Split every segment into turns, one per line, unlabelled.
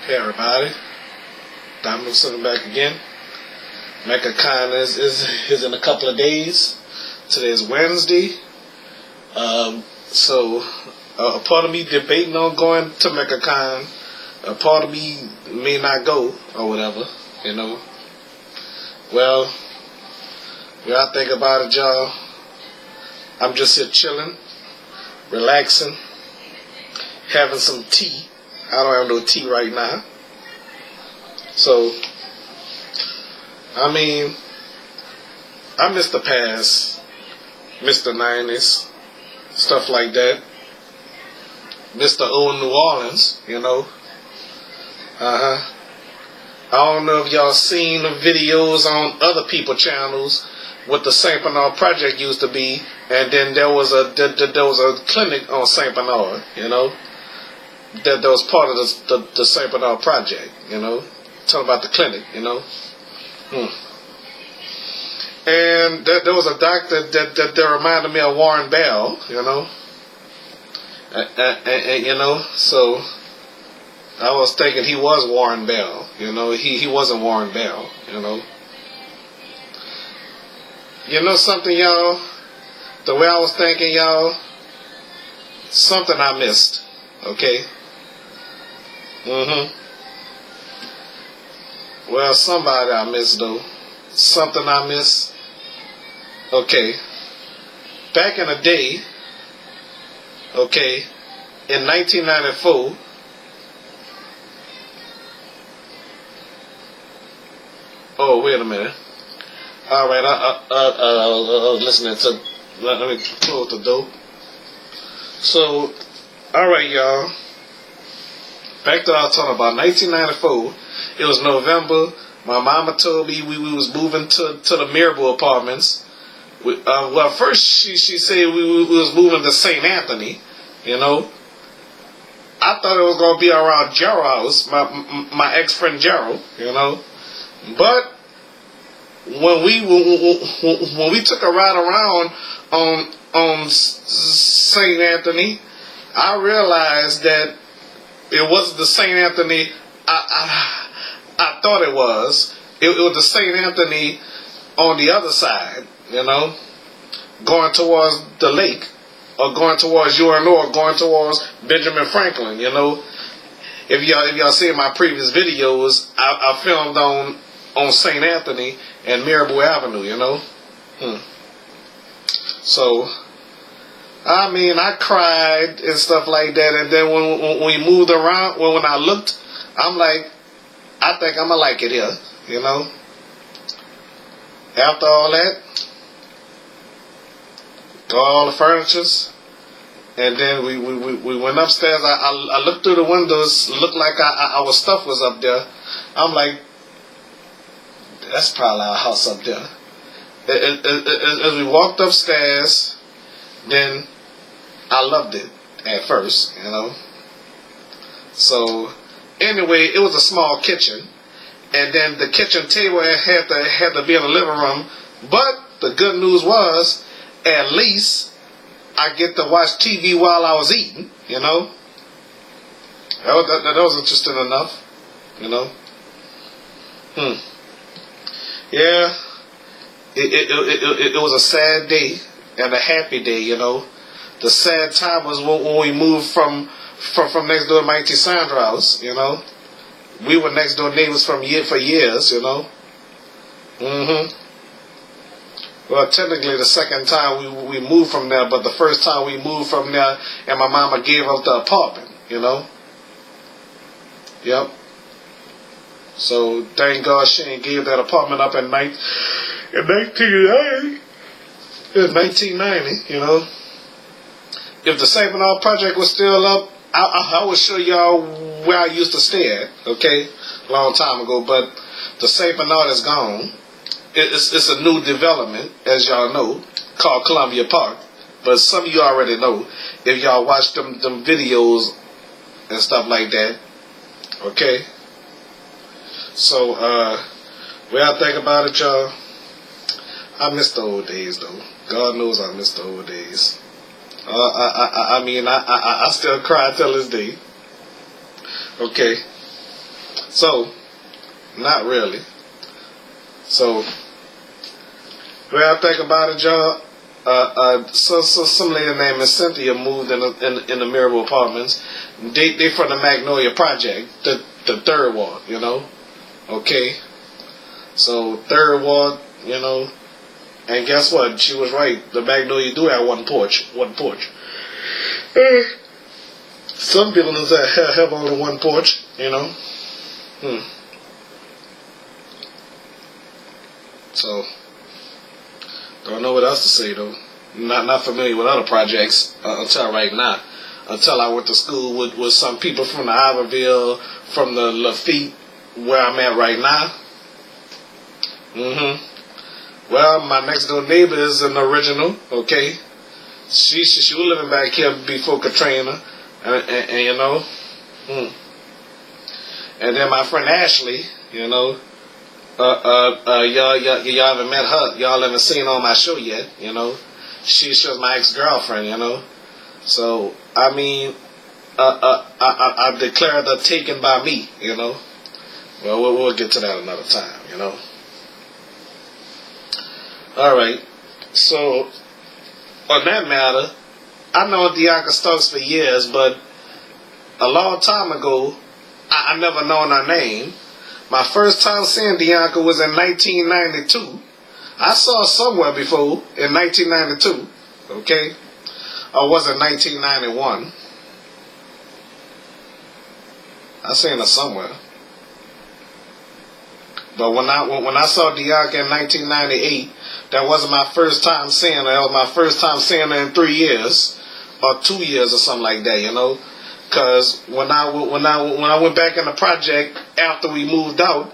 Hey everybody, Dominoes sitting back again. MechaCon is in a couple of days. Today is Wednesday. So a part of me debating on going to MechaCon. A part of me may not go or whatever, you know. Well, when I think about it, y'all, I'm just here chilling, relaxing, having some tea. I don't have no tea right now. So, I mean, I miss the past, miss the 90s, stuff like that. Miss the old New Orleans, you know. I don't know if y'all seen the videos on other people's channels what the St. Bernard Project used to be, and then there was a clinic on St. Bernard, you know. That was part of the St. Bernard Project, you know. Talking about the clinic, you know. And there was a doctor that reminded me of Warren Bell, you know. And you know, so I was thinking he was Warren Bell, you know. He wasn't Warren Bell, you know. You know something, y'all? The way I was thinking, y'all, something I missed, okay? Well, somebody I missed, though. Something I missed. Okay. Back in the day, okay, in 1994, oh, wait a minute. All right, I was listening to, let me close the door. So, all right, y'all. Back to what I was talking about, 1994, it was November. My mama told me we was moving to the Mirabel apartments. Well, first she said we was moving to St. Anthony, you know. I thought it was going to be around Gerald house, my ex-friend Gerald, you know. But when we took a ride around on St. Anthony, I realized that it wasn't the St. Anthony I thought it was. It was the St. Anthony on the other side, you know, going towards the lake, or going towards UNO, or going towards Benjamin Franklin, you know. If y'all see my previous videos, I filmed on St. Anthony and Mirabel Avenue, you know. So, I mean, I cried and stuff like that, and then when we moved around, when I looked, I'm like, I think I'm going to like it here, you know. After all that, got all the furnitures, and then we went upstairs. I looked through the windows, looked like our stuff was up there. I'm like, that's probably our house up there. As we walked upstairs, then I loved it at first, you know. So, anyway, it was a small kitchen, and then the kitchen table had to be in the living room. But the good news was, at least I get to watch TV while I was eating, you know. That was interesting enough, you know. Yeah, it was a sad day and a happy day, you know. The sad time was when we moved from next door to my Auntie Sandra's house, you know. We were next door neighbors for years, you know. Well, technically the second time we moved from there, but the first time we moved from there, and my mama gave up the apartment, you know. Yep. So thank God she ain't gave that apartment up in 1990, you know. If the St. Bernard Project was still up, I would show y'all where I used to stay at, okay, a long time ago. But the St. Bernard is gone. It's a new development, as y'all know, called Columbia Park. But some of you already know if y'all watch them videos and stuff like that, okay. So, when I think about it, y'all, I miss the old days, though. God knows I miss the old days. I mean, I still cry till this day. Okay. So, not really. So, well, I think about it, y'all. So some lady named Miss Cynthia moved in the Miracle Apartments. They from the Magnolia Project, the third ward, you know. Okay, so third ward, you know, and guess what? She was right. The Magnolia do have one porch. Some buildings have only one porch, you know. So, don't know what else to say though. Not familiar with other projects until right now. Until I went to school with some people from the Iberville, from the Lafitte, where I'm at right now. Well, my next door neighbor is an original. Okay, she was living back here before Katrina, and you know, and then my friend Ashley, you know. Y'all haven't met her. Y'all haven't seen her on my show yet, you know. She was my ex-girlfriend, you know. So, I mean, I declared her taken by me, you know. Well, we'll get to that another time, you know. Alright. So, on that matter, I know Deonka Stokes for years, but a long time ago, I never known her name. My first time seeing Deonka was in 1992. I saw her somewhere before in 1992, okay? Or was it 1991? I seen her somewhere. But when I saw Deonka in 1998, that wasn't my first time seeing her. That was my first time seeing her in 3 years or 2 years or something like that, you know? Cause when I went back in the project after we moved out,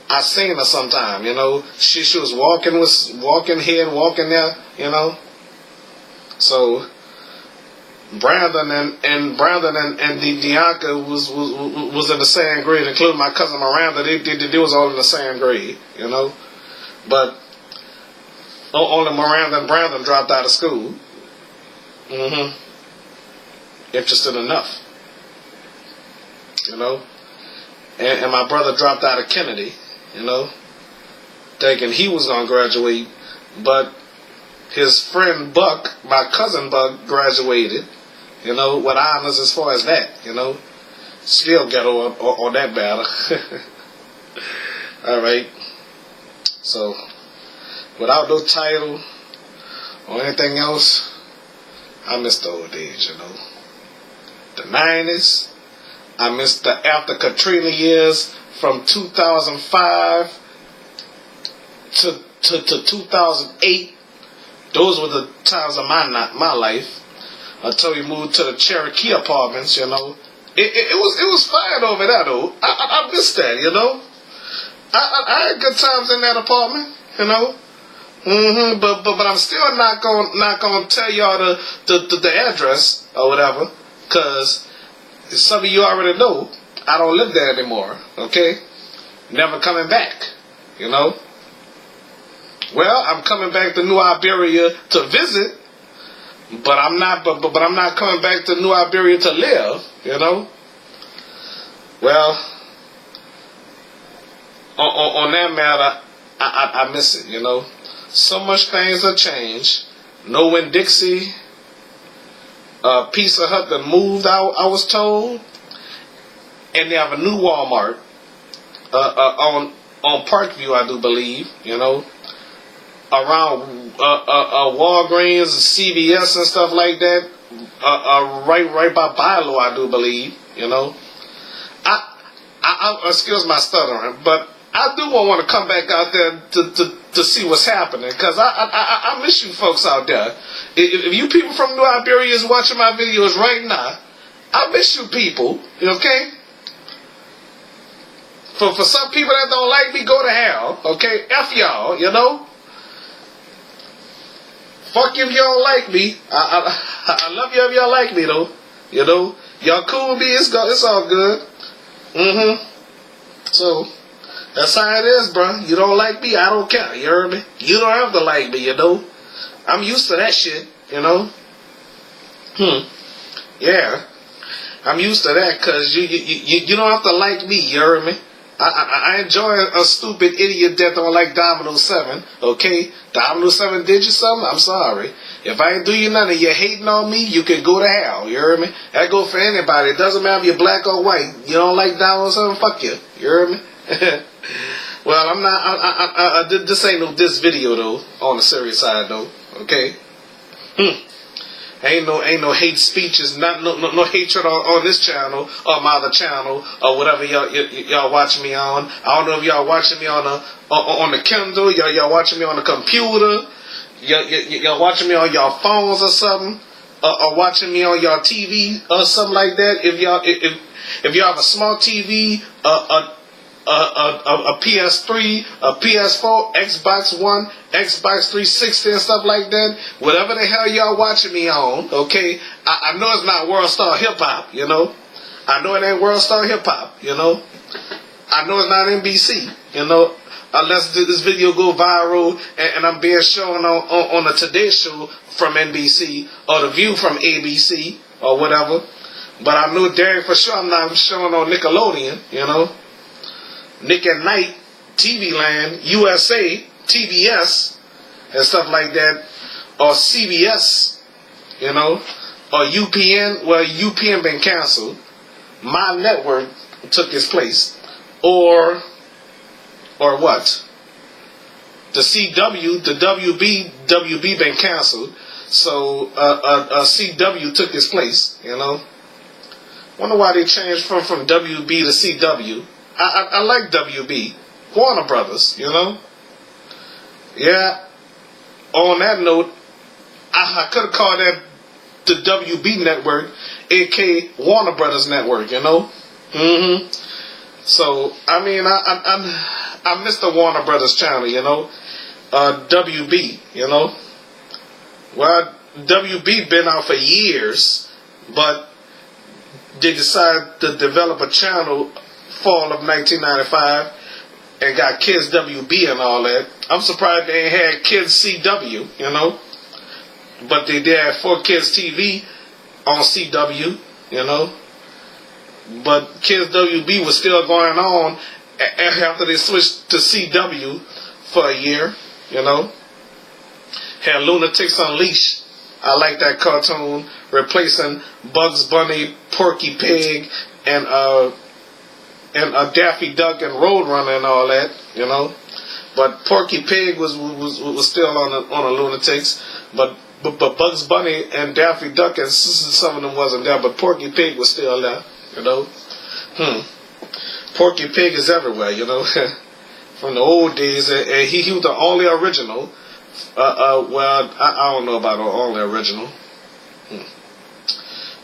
I seen her sometime, you know. She was walking here and walking there, you know. So Brandon and Deonka was in the same grade, including my cousin Miranda. They was all in the same grade, you know. But only Miranda and Brandon dropped out of school. Interested enough, you know, and my brother dropped out of Kennedy, you know, thinking he was going to graduate, but his friend Buck, my cousin Buck, graduated, you know, with honors as far as that, you know, still ghetto on that matter. Alright, so, without no title or anything else, I miss the old days, you know. The 90s, I missed the after Katrina years from 2005 to 2008. Those were the times of my life until we moved to the Cherokee Apartments, you know. It was fine over there though. I missed that, you know. I had good times in that apartment, you know. But I'm still not gonna tell y'all the address or whatever. Because some of you already know, I don't live there anymore, okay? Never coming back, you know? Well, I'm coming back to New Iberia to visit, but I'm not coming back to New Iberia to live, you know? Well, on that matter, I miss it, you know? So much things have changed. No Winn-Dixie. Pizza Hut that moved out, I was told, and they have a new Walmart on Parkview, I do believe, you know, around Walgreens, CVS, and stuff like that, right by Bilo, I do believe, you know. I excuse my stuttering, but I do want to come back out there to see what's happening, because I miss you folks out there. If you people from New Iberia is watching my videos right now, I miss you people, okay? For some people that don't like me, go to hell, okay? F y'all, you know? Fuck you if y'all like me. I love you if y'all like me, though. You know? Y'all cool with me, it's all good. So, that's how it is, bro. You don't like me, I don't care, you heard me? You don't have to like me, you know? I'm used to that shit, you know? Yeah. I'm used to that because you don't have to like me, you heard me? I enjoy a stupid idiot that don't like Domino 7, okay? Domino 7 did you something? I'm sorry. If I ain't do you nothing, you're hating on me, you can go to hell, you heard me? That go for anybody. It doesn't matter if you're black or white. You don't like Domino 7, fuck you. You heard me? Well, I'm not, this ain't no this video though, on the serious side though, okay? Ain't no hate speeches, no hatred on this channel or my other channel or whatever y'all watching me on. I don't know if y'all watching me on the Kindle, y'all watching me on the computer, y'all watching me on y'all phones or something, or watching me on y'all TV or something like that. If y'all have a smart TV, a PS3, a PS4, Xbox One, Xbox 360 and stuff like that, whatever the hell y'all watching me on, okay, I know it's not World Star Hip Hop, you know, I know it ain't World Star Hip Hop, you know, I know it's not NBC, you know, unless this video go viral and I'm being shown on the Today Show from NBC or The View from ABC or whatever, but I know dang for sure I'm not showing on Nickelodeon, you know, Nick at Night, TV Land, USA, TBS, and stuff like that, or CBS, you know, or UPN. Well, UPN been canceled. My network took its place, or what? The CW, the WB been canceled, so CW took its place. You know, wonder why they changed from WB to CW. I like WB, Warner Brothers, you know. Yeah. On that note, I could have called that the WB network, aka Warner Brothers network, you know. So I mean, I missed the Warner Brothers channel, you know. WB, you know. Well, WB been out for years, but they decided to develop a channel fall of 1995 and got Kids WB and all that. I'm surprised they ain't had Kids CW, you know. But they did have 4Kids TV on CW, you know. But Kids WB was still going on after they switched to CW for a year, you know. Had Lunatics Unleashed. I like that cartoon, replacing Bugs Bunny, Porky Pig, and Daffy Duck and Roadrunner and all that, you know. But Porky Pig was still on the Lunatics, but Bugs Bunny and Daffy Duck and some of them wasn't there, but Porky Pig was still there, you know. Porky Pig is everywhere, you know. From the old days, he was the only original. Well, I don't know about the only original.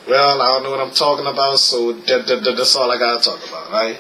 Well, I don't know what I'm talking about, so that's all I gotta talk about, right?